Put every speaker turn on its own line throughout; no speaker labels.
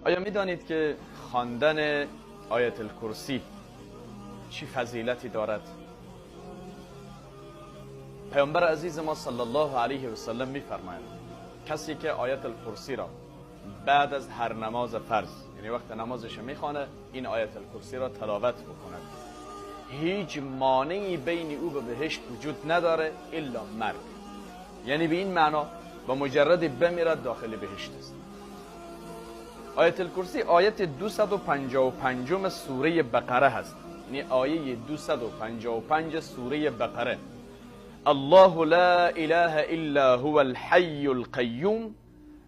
آیا میدانید که خواندن آیت الکرسی چی فضیلتی دارد؟ پیامبر عزیز ما صلی الله علیه و سلم میفرمایند کسی که آیت الکرسی را بعد از هر نماز فرض، یعنی وقت نمازش میخوانه، این آیت الکرسی را تلاوت بکند، هیچ مانعی بین او و بهشت وجود نداره الا مرگ. یعنی به این معنا با مجرد بمیرد داخل بهشت است. آیت الکرسی آیت 255 سوره بقره هست، یعنی آیه 255 سوره بقره. الله لا اله الا هو الحي القيوم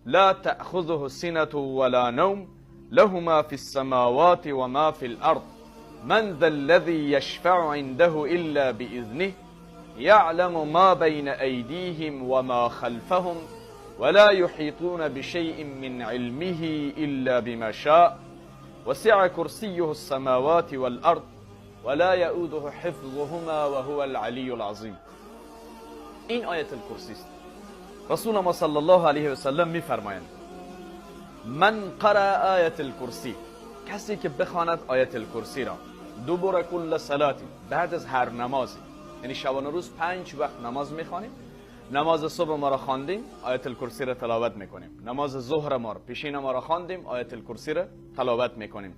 لا تأخذه سنة ولا نوم له ما في السماوات وما في الأرض من ذا الذي يشفع عنده إلا بإذنه يعلم ما بين أيديهم وما خلفهم ولا يحيطون بشيء من علمه إلا بما شاء وسع كرسيه السماوات والأرض ولا يؤوده حفظهما وهو العلي العظيم. این آیت الکرسی است. رسول ما صلی الله علیه و سلم میفرمایند من قرأ آیت الکرسی، کسی که بخواند آیت الکرسی را دبر کل صلاتی، بعد از هر نمازی، یعنی شبانه روز 5 وقت نماز میخوانیم. نماز صبح ما را خواندیم، آیت الکرسی را تلاوت میکنیم. نماز ظهر ما را پیشین ما را خواندیم، آیت الکرسی را تلاوت میکنیم.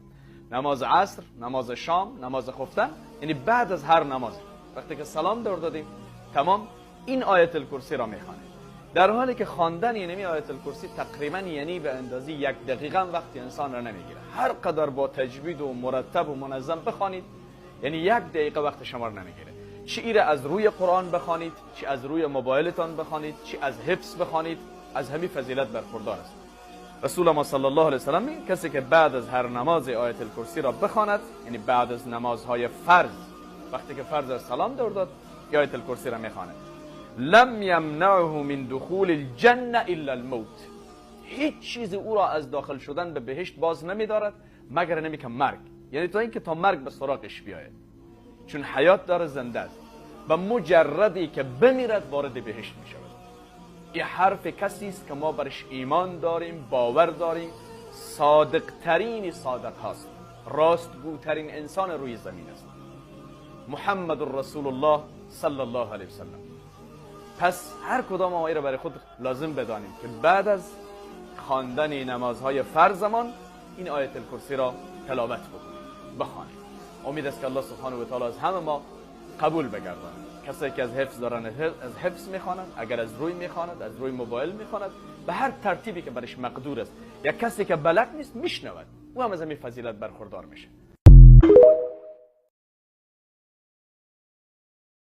نماز عصر، نماز شام، نماز خفتن، یعنی بعد از هر نماز وقتی که سلام دور دادیم تمام این آیت الکرسی را میخوانیم. در حالی که خواندن یعنی آیت الکرسی تقریبا یعنی به اندازه 1 دقیقه وقت انسان را نمیگیره. هر قدر با تجوید و مرتب و منظم بخوانید یعنی 1 دقیقه وقت شما را نمیگیره. چه ایره از روی قرآن بخوانید، چه از روی موبایلتان بخوانید، چه از حفظ بخوانید، از همین فضیلت برخوردار است. رسول ما صلی الله علیه و سلم میگه کسی که بعد از هر نماز آیت الکرسی را بخواند، یعنی بعد از نمازهای فرض، وقتی که فرض از سلام دور داد آیت الکرسی را میخواند، لم یمنعه من دخول الجنه الا الموت، هیچ چیز او را از داخل شدن به بهشت باز نمیدارد مگر نمی که مرگ، یعنی تا اینکه تا مرگ به سراغش بیاید، چون حیات داره، زنده است و مجردی که بمیرد وارد بهشت می شود. این حرف کسی است که ما برش ایمان داریم، باور داریم، صادق ترین صادق هاست، راستگوترین انسان روی زمین است، محمد رسول الله صلی الله علیه وسلم. پس هر کدام ما را برای خود لازم بدانیم که بعد از خواندن نمازهای فرضمان این آیت الکرسی را تلاوت بکنیم، بخوانیم. امید است که الله سبحانه و تعالی از همه ما قبول بگرداند. کسی که از حفظ دارن از حفظ میخوانند، اگر از روی میخواند، از روی موبایل میخواند، به هر ترتیبی که برش مقدور است. یا کسی که بلد نیست میشنود، او هم از همین فضیلت برخوردار میشه.